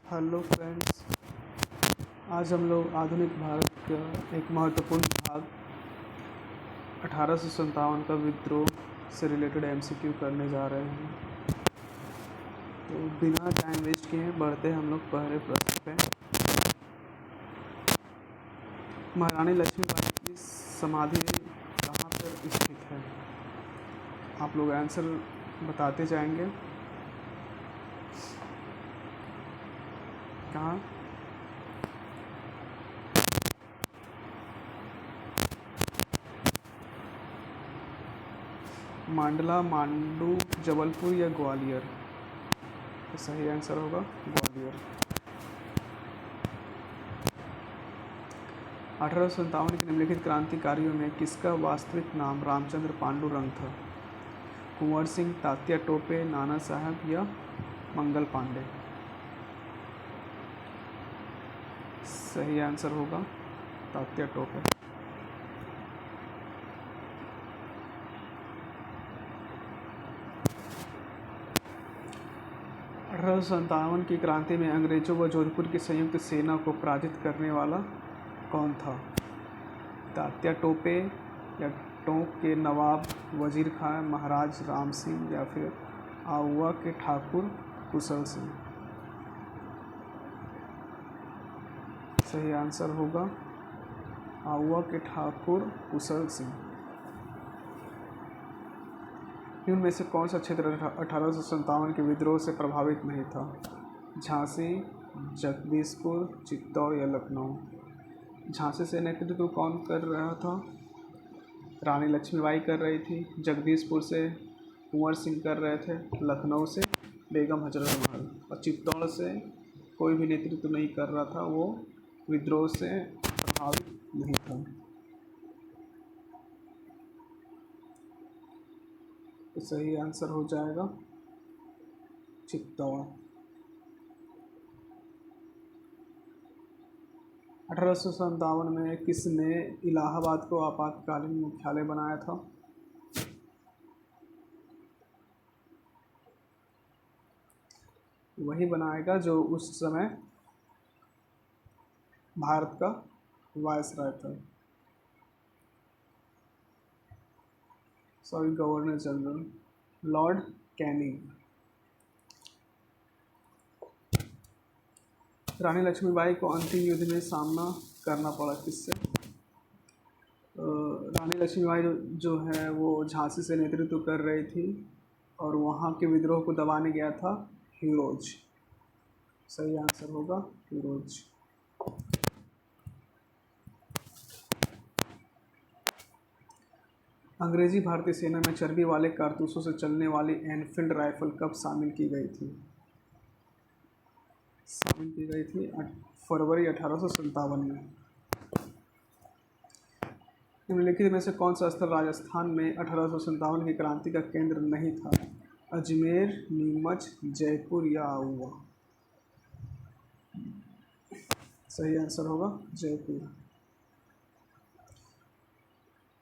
Hello friends, आज हम लोग आधुनिक भारत का एक महत्वपूर्ण भाग 1857 का विद्रोह से रिलेटेड एमसीक्यू करने जा रहे हैं। तो बिना टाइम वेस्ट किए बढ़ते हम लोग पहले प्रश्न पे। महारानी लक्ष्मीबाई की समाधि कहाँ पर स्थित है? आप लोग आंसर बताते जाएंगे। कहाँ? मांडला, मांडू, जबलपुर या ग्वालियर? तो सही आंसर होगा ग्वालियर। 1857 के निम्नलिखित क्रांतिकारियों में किसका वास्तविक नाम रामचंद्र पांडुरंग था? कुंवर सिंह, तात्या टोपे, नाना साहब या मंगल पांडे? सही आंसर होगा तात्या टोपे। 1857 की क्रांति में अंग्रेजों व जोधपुर की संयुक्त सेना को पराजित करने वाला कौन था? तात्या टोपे या टोंक के नवाब वजीर खां महाराज राम सिंह या फिर आउवा के ठाकुर कुशल सिंह? सही आंसर होगा आउवा के ठाकुर कुशल सिंह। इनमें में से कौन सा क्षेत्र 1857 के विद्रोह से प्रभावित नहीं था? झांसी, जगदीशपुर, चित्तौड़ या लखनऊ? झांसी से नेतृत्व कौन कर रहा था? रानी लक्ष्मीबाई कर रही थी। जगदीशपुर से कुंवर सिंह कर रहे थे। लखनऊ से बेगम हजरत महल। और चित्तौड़ से कोई भी नेतृत्व नहीं कर रहा था, वो विद्रोह से प्रभावित नहीं था। तो सही आंसर हो जाएगा चित्तौड़। 1857 में किसने इलाहाबाद को आपातकालीन मुख्यालय बनाया था? वही बनाएगा जो उस समय भारत का वायसराय था, गवर्नर जनरल लॉर्ड कैनिंग। रानी लक्ष्मीबाई को अंतिम युद्ध में सामना करना पड़ा किससे? रानी लक्ष्मीबाई जो है वो झांसी से नेतृत्व कर रही थी और वहाँ के विद्रोह को दबाने गया था हीरोज। सही आंसर होगा हीरोज। अंग्रेजी भारतीय सेना में चर्बी वाले कारतूसों से चलने वाली एनफील्ड राइफल कब शामिल की गई थी? फरवरी 1857 में। निम्नलिखित में से कौन सा स्थल राजस्थान में 1857 की क्रांति का केंद्र नहीं था? अजमेर, नीमच, जयपुर या आउवा? सही आंसर होगा जयपुर।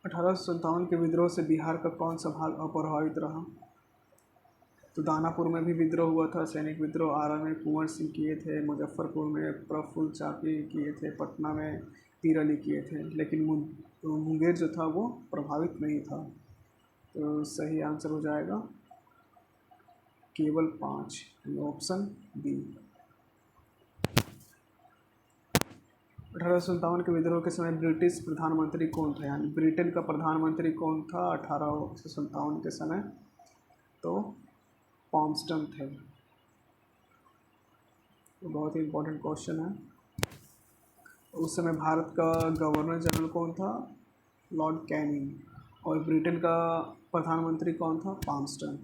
1857 के विद्रोह से बिहार का कौन सा भाग अप्रभावित रहा? तो दानापुर में भी विद्रोह हुआ था, सैनिक विद्रोह। आरा में कुंवर सिंह किए थे, मुजफ्फरपुर में प्रफुल्ल चाकी किए थे, पटना में पीर अली किए थे, लेकिन मुंगेर जो था वो प्रभावित नहीं था। तो सही आंसर हो जाएगा केवल 5, ऑप्शन बी। 1857 के विद्रोह के समय ब्रिटिश प्रधानमंत्री कौन था? यानी ब्रिटेन का प्रधानमंत्री कौन था 1857 के समय? तो पॉम्सटन थे। तो बहुत ही इम्पोर्टेंट क्वेश्चन है। उस समय भारत का गवर्नर जनरल कौन था? Lord Canning. और ब्रिटेन का प्रधानमंत्री कौन था? पॉम्सटन।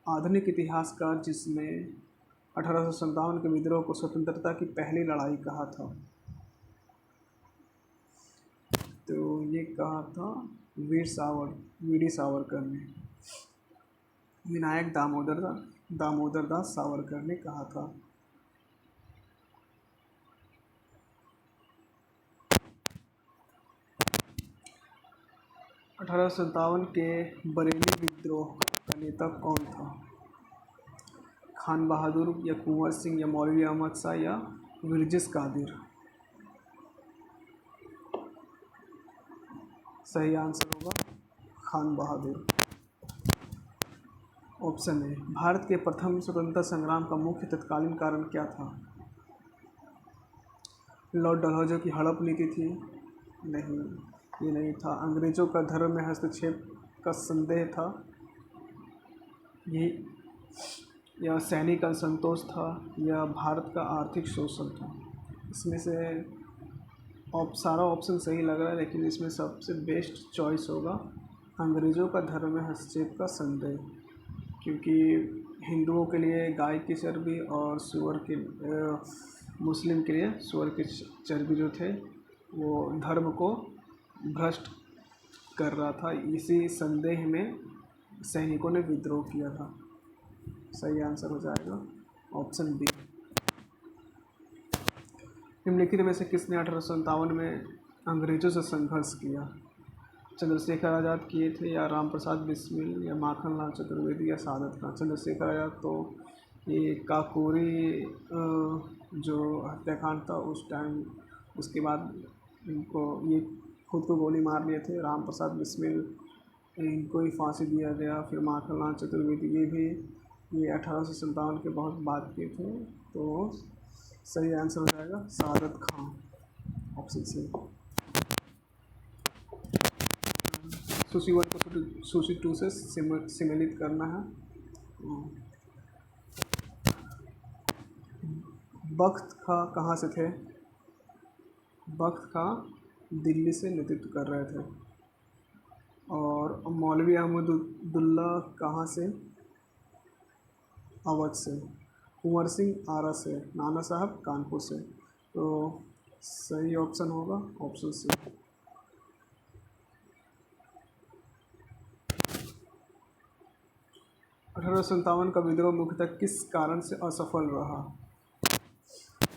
आधुनिक इतिहासकार जिसने 1857 के विद्रोह को स्वतंत्रता की पहली लड़ाई कहा था, तो ये कहा था वी डी सावरकर ने। विनायक दामोदर दास सावरकर ने कहा था। अठारह के बरेली विद्रोह का नेता कौन था? खान बहादुर या कुंवर सिंह या मौलवी अहमद शाह या विरजिस कादिर। सही आंसर होगा खान बहादुर। ऑप्शन ए, भारत के प्रथम स्वतंत्रता संग्राम का मुख्य तत्कालीन कारण क्या था? लॉर्ड डलहौजी की हड़प नीति थी? नहीं, ये नहीं था। अंग्रेजों का धर्म में हस्तक्षेप का संदेह था? ये या सैनिक असंतोष था या भारत का आर्थिक शोषण था? इसमें से सारा ऑप्शन सही लग रहा है, लेकिन इसमें सबसे बेस्ट चॉइस होगा अंग्रेज़ों का धर्म में हस्तक्षेप का संदेह, क्योंकि हिंदुओं के लिए गाय की चर्बी और सूअर के मुस्लिम के लिए सूअर की चर्बी जो थे वो धर्म को भ्रष्ट कर रहा था। इसी संदेह में सैनिकों ने विद्रोह किया था। सही आंसर हो जाएगा ऑप्शन बी। निम्नलिखित में से किसने 1857 में अंग्रेजों से संघर्ष किया? चंद्रशेखर आज़ाद किए थे या राम प्रसाद बिस्मिल या माखनलाल चतुर्वेदी या सादत खान? चंद्रशेखर आज़ाद तो ये काकोरी जो हत्याकांड था उस टाइम, उसके बाद इनको ये खुद को गोली मार लिए थे। राम प्रसाद बिस्मिल इनको ही फांसी दिया गया। फिर माखनलाल चतुर्वेदी ये 1857 के बहुत बाद के थे। तो सही आंसर हो जाएगा सादत खान, ऑप्शन सी। सूची 1 को सूची 2 से सम्मिलित करना है। बख्त खां कहाँ से थे? बख्त खां दिल्ली से नेतृत्व कर रहे थे। और मौलवी अहमदुल्ला कहाँ से? अवध से। कुंवर सिंह आरा से। नाना साहब कानपुर से। तो सही ऑप्शन होगा ऑप्शन सी। 1857 का विद्रोह मुख्यतः किस कारण से असफल रहा?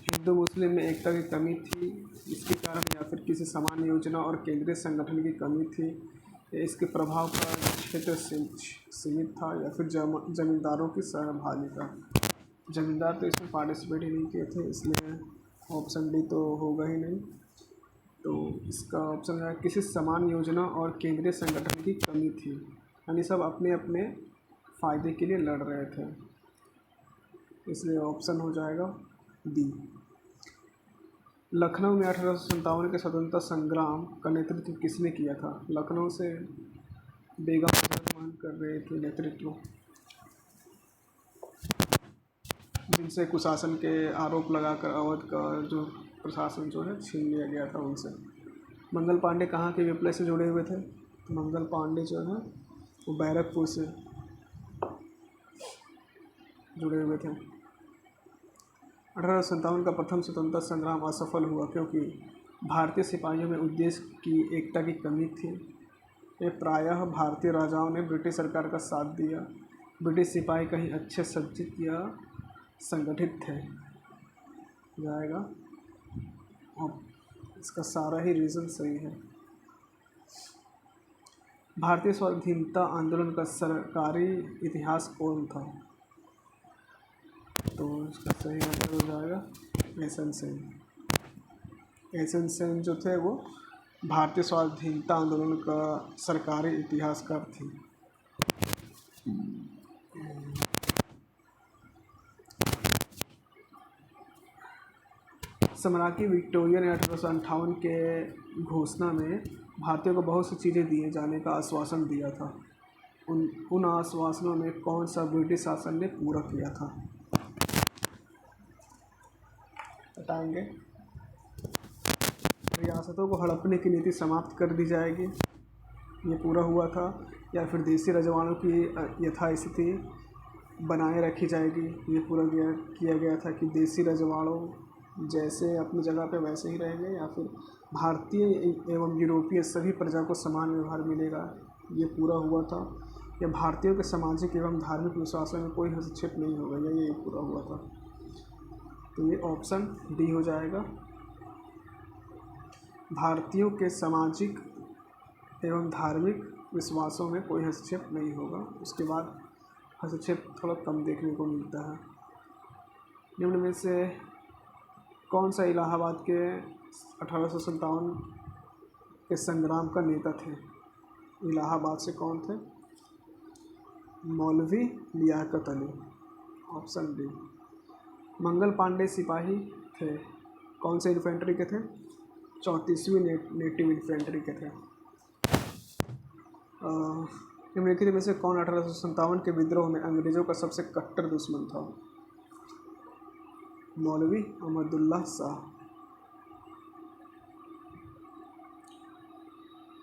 हिंदू मुस्लिम में एकता की कमी थी इसके कारण, या फिर किसी समान योजना और केंद्रीय संगठन की कमी थी, या इसके प्रभाव का क्षेत्र सीमित था, या फिर जमींदारों की सहभागिता? जमींदार तो इसमें पार्टिसिपेट ही नहीं किए थे, इसलिए ऑप्शन डी तो होगा ही नहीं। तो इसका ऑप्शन है किसी समान योजना और केंद्रीय संगठन की कमी थी, यानी सब अपने अपने फ़ायदे के लिए लड़ रहे थे, इसलिए ऑप्शन हो जाएगा डी। लखनऊ में 1857 के स्वतंत्रता संग्राम का नेतृत्व किसने किया था? लखनऊ से बेगम मान कर रहे थे नेतृत्व, जिनसे कुशासन के आरोप लगाकर अवध का जो प्रशासन जो है छीन लिया गया था उनसे। मंगल पांडे कहाँ के विप्लव से जुड़े हुए थे? तो मंगल पांडे जो है वो बैरकपुर से जुड़े हुए थे। 1857 का प्रथम स्वतंत्रता संग्राम असफल हुआ क्योंकि भारतीय सिपाहियों में उद्देश्य की एकता की कमी थी। ये प्रायः भारतीय राजाओं ने ब्रिटिश सरकार का साथ दिया। ब्रिटिश सिपाही कहीं अच्छे सज्जित या संगठित थे जाएगा, और इसका सारा ही रीज़न सही है। भारतीय स्वाधीनता आंदोलन का सरकारी इतिहास कौन था? तो इसका सही आंसर हो जाएगा एस.एन. सेन। एस.एन. सेन जो थे वो भारतीय स्वाधीनता आंदोलन का सरकारी इतिहासकार थे। सम्राज्ञी विक्टोरिया ने 1858 के घोषणा में भारतीयों को बहुत सी चीज़ें दिए जाने का आश्वासन दिया था। उन आश्वासनों में कौन सा ब्रिटिश शासन ने पूरा किया था? बताएंगे। रियासतों को हड़पने की नीति समाप्त कर दी जाएगी, ये पूरा हुआ था। या फिर देसी रजवाड़ों की यथास्थिति बनाए रखी जाएगी, ये पूरा किया गया था कि देसी रजवाड़ों जैसे अपनी जगह पे वैसे ही रहेंगे, या फिर भारतीय एवं यूरोपीय सभी प्रजा को समान व्यवहार मिलेगा, ये पूरा हुआ था। या भारतीयों के सामाजिक एवं धार्मिक विश्वासों में कोई हस्तक्षेप नहीं होगा, ये पूरा हुआ था। तो ये ऑप्शन डी हो जाएगा। भारतीयों के सामाजिक एवं धार्मिक विश्वासों में कोई हस्तक्षेप नहीं होगा। उसके बाद हस्तक्षेप थोड़ा कम देखने को मिलता है। निम्न में से कौन सा इलाहाबाद के 1857 के संग्राम का नेता थे? इलाहाबाद से कौन थे? मौलवी लियाकत अली। Option D. मंगल पांडे सिपाही थे, कौन से इन्फेंट्री के थे? 34वीं नेटिव इन्फेंट्री के थे। निम्नलिखित में से कौन 1857 के विद्रोह में अंग्रेजों का सबसे कट्टर दुश्मन था? मौलवी अहमदुल्ला शाह।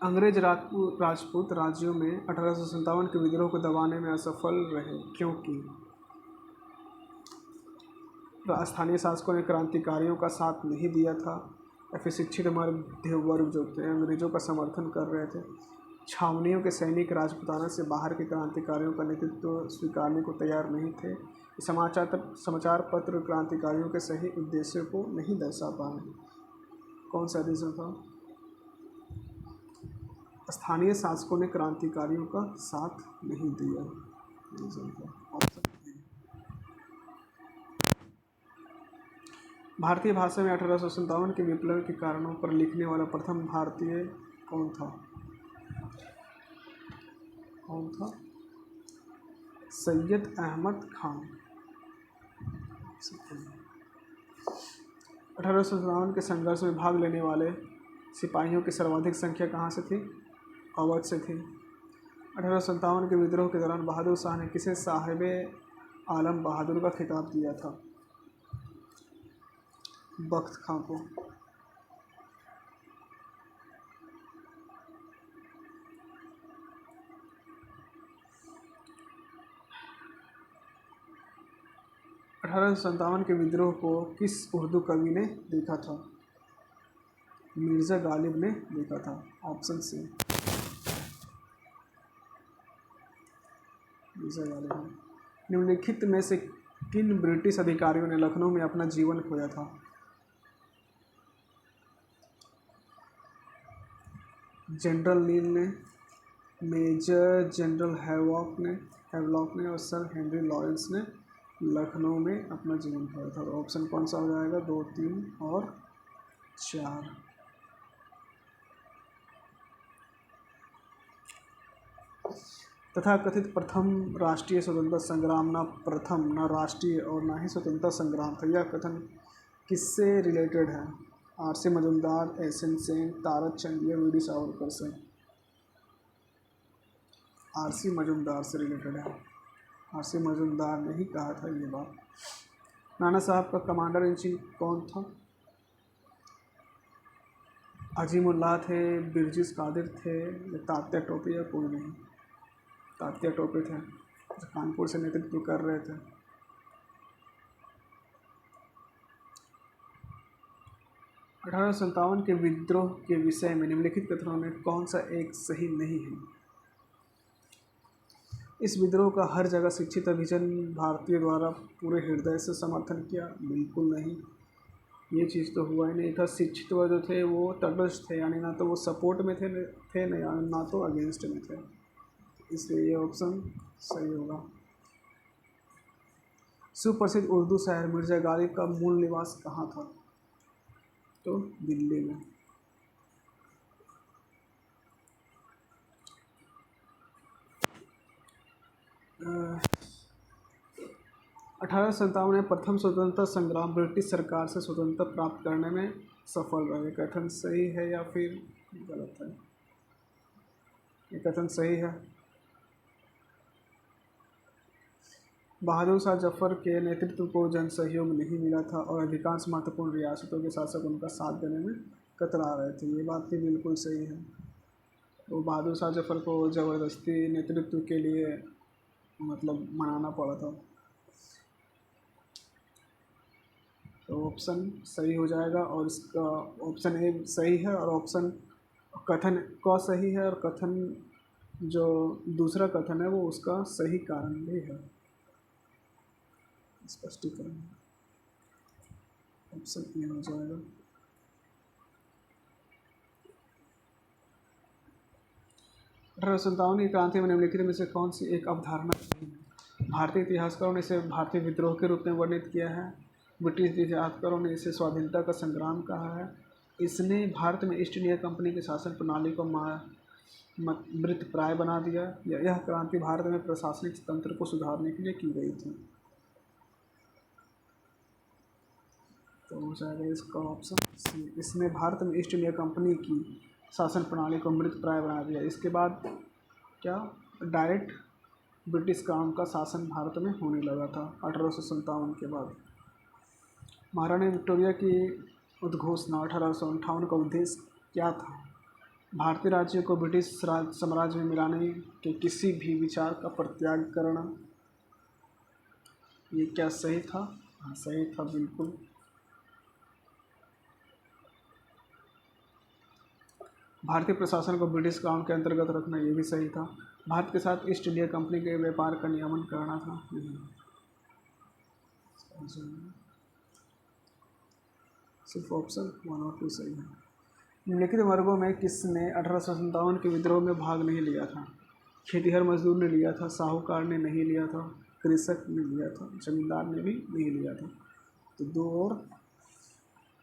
अंग्रेज राजपूत राज्यों में 1857 के विद्रोह को दबाने में असफल रहे क्योंकि स्थानीय शासकों ने क्रांतिकारियों का साथ नहीं दिया था, या फिर शिक्षित मध्य वर्ग जो थे अंग्रेजों का समर्थन कर रहे थे, छावनियों के सैनिक राजपूताना से बाहर के क्रांतिकारियों का नेतृत्व स्वीकारने को तैयार नहीं थे, समाचार पत्र क्रांतिकारियों के सही उद्देश्यों को नहीं दर्शा पाए। कौन सा रीज़न था? स्थानीय शासकों ने क्रांतिकारियों का साथ नहीं दिया। रीज़न था ऑप्शन ए। भारतीय भाषा में 1857 के विप्लव के कारणों पर लिखने वाला प्रथम भारतीय कौन था? सैयद अहमद खान। 1857 के संघर्ष में भाग लेने वाले सिपाहियों की सर्वाधिक संख्या कहाँ से थी? अवध से थी। 1857 के विद्रोह के दौरान बहादुर शाह ने किसे साहिब आलम बहादुर का खिताब दिया था? बख्त खां को। $1857 के विद्रोह को किस उर्दू कवि ने देखा था? मिर्ज़ा गालिब ने देखा था। Option C. मिर्ज़ा गालिब ने। निम्नलिखित में से किन ब्रिटिश अधिकारियों ने लखनऊ में अपना जीवन खोया था? जनरल नील ने, मेजर जनरल हैवलॉक ने और सर हेनरी लॉरेंस ने लखनऊ में अपना जीवन खोया था। ऑप्शन कौन सा हो जाएगा? 2, 3 और 4। तथा कथित प्रथम राष्ट्रीय स्वतंत्रता संग्राम न राष्ट्रीय और न ही स्वतंत्रता संग्राम था। यह कथन किससे रिलेटेड है? आर.सी. मजूमदार, एस.एन. सेन, तारक चंद या वी.डी. सावरकर से? आर.सी. मजूमदार से रिलेटेड है। आर.सी. मजूमदार ने ही कहा था ये बात। नाना साहब का कमांडर इन चीफ कौन था? अजीमुल्लाह थे, बिरजिस कादिर थे, या तात्या टोपे या कोई नहीं? तात्या टोपे थे, जो कानपुर से नेतृत्व कर रहे थे। 1857 के विद्रोह के विषय में निम्नलिखित कथनों में कौन सा एक सही नहीं है? इस विद्रोह का हर जगह शिक्षित अभिजन भारतीय द्वारा पूरे हृदय से समर्थन किया? बिल्कुल नहीं, ये चीज़ तो हुआ ही नहीं था। शिक्षित वर्ग जो थे वो तटस्थ थे, यानी ना तो वो सपोर्ट में थे ना तो अगेंस्ट में थे, इसलिए ये ऑप्शन सही होगा। सुप्रसिद्ध उर्दू शायर मिर्ज़ा गालिब का मूल निवास कहाँ था? तो दिल्ली में। 1857 में प्रथम स्वतंत्रता संग्राम ब्रिटिश सरकार से स्वतंत्रता प्राप्त करने में सफल रहे। कथन सही है या फिर गलत है? ये कथन सही है। बहादुर शाह जफर के नेतृत्व को जन सहयोग नहीं मिला था और अधिकांश महत्वपूर्ण रियासतों के शासक उनका साथ देने में कतरा रहे थे। ये बात भी बिल्कुल सही है। तो बहादुर शाह जफर को ज़बरदस्ती नेतृत्व के लिए मतलब मनाना पड़ा था। तो ऑप्शन सही हो जाएगा और इसका ऑप्शन ए सही है और ऑप्शन कथन क सही है और कथन जो दूसरा कथन है वो उसका सही कारण भी है। स्पष्टीकरण ऑप्शन ए हो जाएगा। 1857 की क्रांति में निम्नलिखित में से कौन सी एक अवधारणा नहीं है? भारतीय इतिहासकारों ने इसे भारतीय विद्रोह के रूप में वर्णित किया है। ब्रिटिश इतिहासकारों ने इसे स्वाधीनता का संग्राम कहा है। इसने भारत में ईस्ट इंडिया कंपनी की शासन प्रणाली को मृतप्राय बना दिया। यह क्रांति भारत में प्रशासनिक तंत्र को सुधारने के लिए की गई थी। तो हो जाएगा इसका ऑप्शन सी। इसने भारत में ईस्ट इंडिया कंपनी की शासन प्रणाली को मृतप्राय बना दिया। इसके बाद क्या डायरेक्ट ब्रिटिश क्राउन का शासन भारत में होने लगा था 1857 के बाद। महारानी विक्टोरिया की उद्घोषणा 1858 का उद्देश्य क्या था? भारतीय राज्य को ब्रिटिश साम्राज्य में मिलाने के किसी भी विचार का परित्याग करना। ये क्या सही था? हाँ, सही था बिल्कुल। भारतीय प्रशासन को ब्रिटिश क्राउन के अंतर्गत रखना, ये भी सही था। भारत के साथ ईस्ट इंडिया कंपनी के व्यापार का नियमन करना था। सिर्फ ऑप्शन 1 और 2 सही है। निम्नलिखित वर्गों में किसने 1857 के विद्रोह में भाग नहीं लिया था? खेतिहर मजदूर ने लिया था, साहूकार ने नहीं लिया था, कृषक ने लिया था, जमींदार ने भी नहीं लिया था। तो 2 और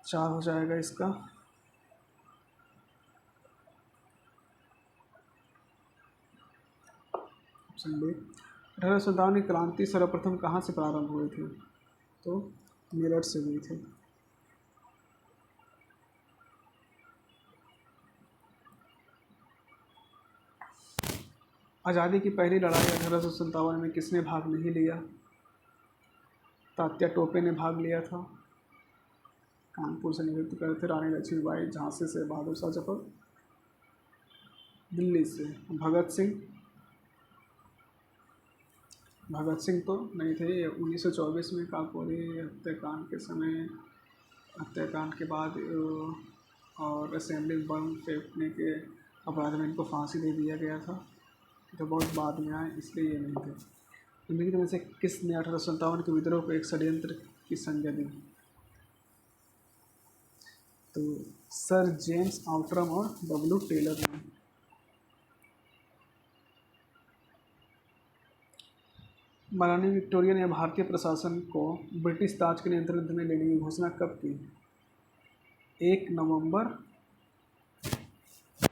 4 हो जाएगा इसका। Option B. 1857 की क्रांति सर्वप्रथम कहाँ से प्रारंभ हुई थी? तो मेरठ से हुई थी। आज़ादी की पहली लड़ाई 1857 में किसने भाग नहीं लिया? तात्या टोपे ने भाग लिया था। कानपुर से नेतृत्व करे थे रानी लक्ष्मीबाई, झांसी से बहादुर शाह जफर, दिल्ली से भगत सिंह तो नहीं थे। 1924 में काकोरी हत्याकांड के समय, हत्याकांड के बाद और असेंबली बम फेंकने के अपराध में इनको फांसी दे दिया गया था। तो बहुत बाद में आए, इसलिए ये नहीं थे। निम्नलिखित में से किसने 1857 के विद्रोह को एक षड्यंत्र की संज्ञा दी? तो सर जेम्स आउट्रम और डब्ल्यू टेलर ने। महारानी विक्टोरिया ने भारतीय प्रशासन को ब्रिटिश ताज के नियंत्रण में लेने की घोषणा कब की? 1 नवंबर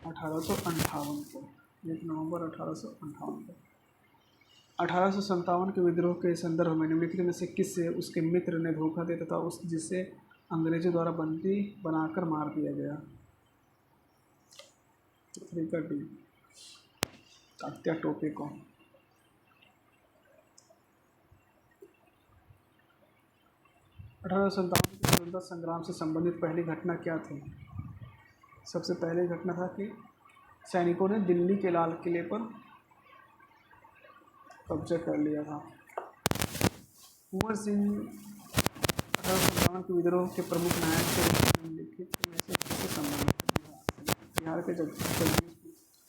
1858 को। 1 नवंबर 1858 को। 1857 के विद्रोह के संदर्भ में निम्नलिखित में से किससे उसके मित्र ने धोखा दिया तथा जिसे अंग्रेजों द्वारा बंदी बनाकर मार दिया गया? 3 का डी, तात्या टोपे को। 1857 के स्वतंत्रता संग्राम से संबंधित पहली घटना क्या थी? सबसे पहली घटना था कि सैनिकों ने दिल्ली के लाल किले पर कब्जा कर लिया था। कुंवर सिंह 1857 के विद्रोह के प्रमुख नायक थे। निम्नलिखित में से किससे संबंधित? बिहार के जगदीशपुर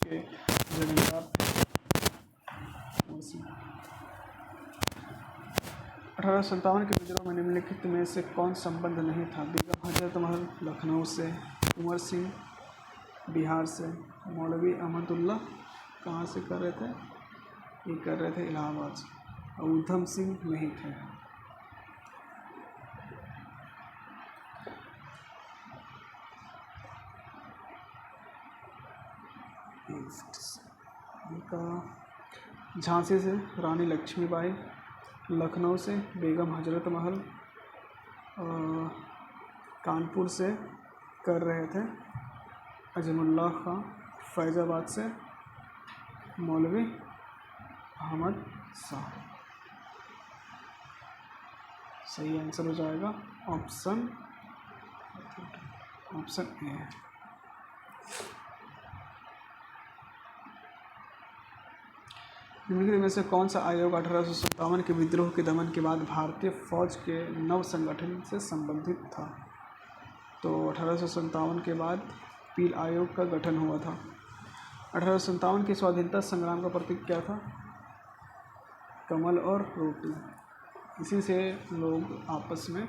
के जमींदार कुंवर सिंह। 1857 के विद्रोह में निम्नलिखित में से कौन संबंध नहीं था? बेगम हजरत महल लखनऊ से, कुंवर सिंह बिहार से, मौलवी अहमदुल्ला कहाँ से कर रहे थे? ये कर रहे थे इलाहाबाद से, और उधम सिंह नहीं थे। झांसी से रानी लक्ष्मीबाई, लखनऊ से बेगम हजरत महल, कानपुर से कर रहे थे अजमुल्ला खां, फैज़ाबाद से मौलवी अहमद शाह। सही आंसर हो जाएगा ऑप्शन ए। निम्नलिखित में से कौन सा आयोग 1857 के विद्रोह के दमन के बाद भारतीय फौज के नव संगठन से संबंधित था? तो 1857 के बाद पील आयोग का गठन हुआ था। 1857 के स्वाधीनता संग्राम का प्रतीक क्या था? कमल और रोटी। इसी से लोग आपस में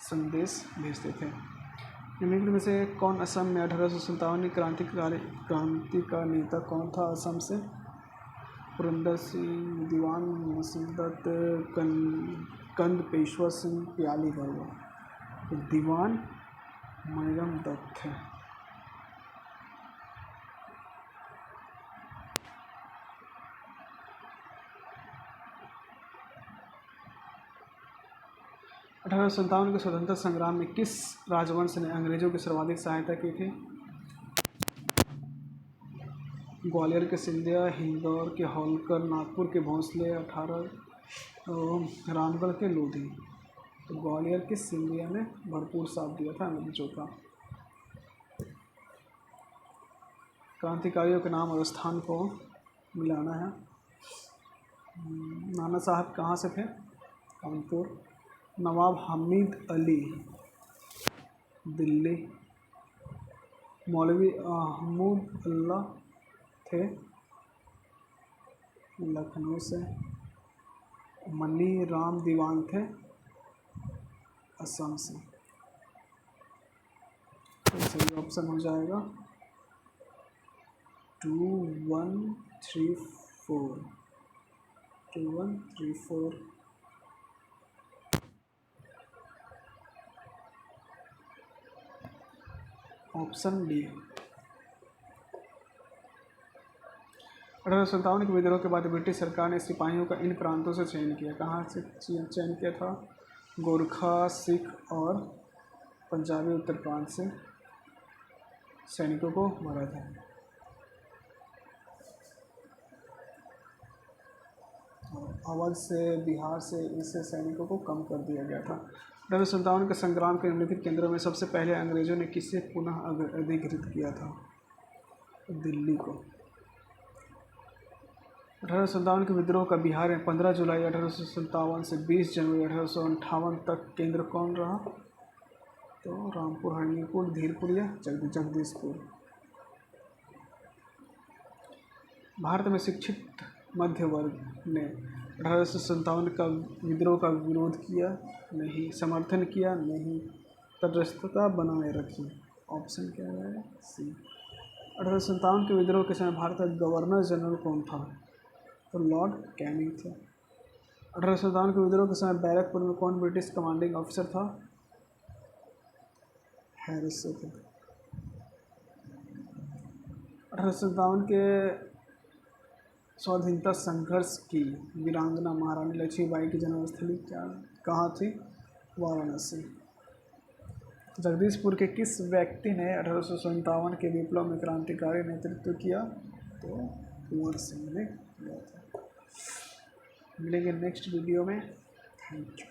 संदेश भेजते थे। निम्नलिखित में से कौन असम में 1857 की क्रांति का नेता कौन था? असम से पुरंदर सिंह, दीवान मसूदत, कंद पेशवा सिंह, प्याली गढ़वा। तो दीवान मणिराम दत्त थे। अठारह के स्वतंत्रता संग्राम में किस राजवंश ने अंग्रेजों की सर्वाधिक सहायता की थी? ग्वालियर के सिंधिया, इंदौर के होलकर, नागपुर के भोंसले, रामगढ़ के लोधी। तो ग्वालियर के सिंधिया ने भरपूर साथ दिया था अंग्रेजों का। क्रांतिकारियों के नाम और स्थान को मिलाना है। नाना साहब कहाँ से थे? कानपुर। नवाब हमीद अली दिल्ली। मौलवी अहमद अल्लाह थे लखनऊ से। मनी राम दीवान थे असम से। तो सही ऑप्शन हो जाएगा 2134। 2134 ऑप्शन डी। 1857 के विद्रोह के बाद ब्रिटिश सरकार ने सिपाहियों का इन प्रांतों से चयन किया। कहाँ से चयन किया था? गोरखा, सिख और पंजाबी उत्तर प्रांत से सैनिकों को भरा था। अवध से, बिहार से इससे सैनिकों को कम कर दिया गया था। 1857 के संग्राम के निम्नलिखित केंद्रों में सबसे पहले अंग्रेजों ने किसे पुनः अधिकृत किया था? दिल्ली को। 1857 के विद्रोह का बिहार में 15 जुलाई 1857 से 20 जनवरी 1858 तक केंद्र कौन रहा? तो रामपुर, हमीरपुर, धीरपुर या जगदीशपुर। भारत में शिक्षित मध्य वर्ग ने 1857 का विद्रोह का विरोध किया नहीं, समर्थन किया नहीं, तटस्थता बनाए रखी। ऑप्शन क्या है? सी। 1857 के विद्रोह के समय भारत का गवर्नर जनरल कौन था? तो लॉर्ड कैनिंग थे। 1857 के विद्रोह के समय बैरकपुर में कौन ब्रिटिश कमांडिंग ऑफिसर था? हैरिस थे। 1857 के स्वाधीनता संघर्ष की वीरांगना महारानी लक्ष्मीबाई की जन्मस्थली कहाँ थी? वाराणसी। जगदीशपुर के किस व्यक्ति ने 1857 के विप्लव में क्रांतिकारी नेतृत्व किया? तो कुंवर सिंह ने किया था। मिलेंगे नेक्स्ट वीडियो में। Thank you.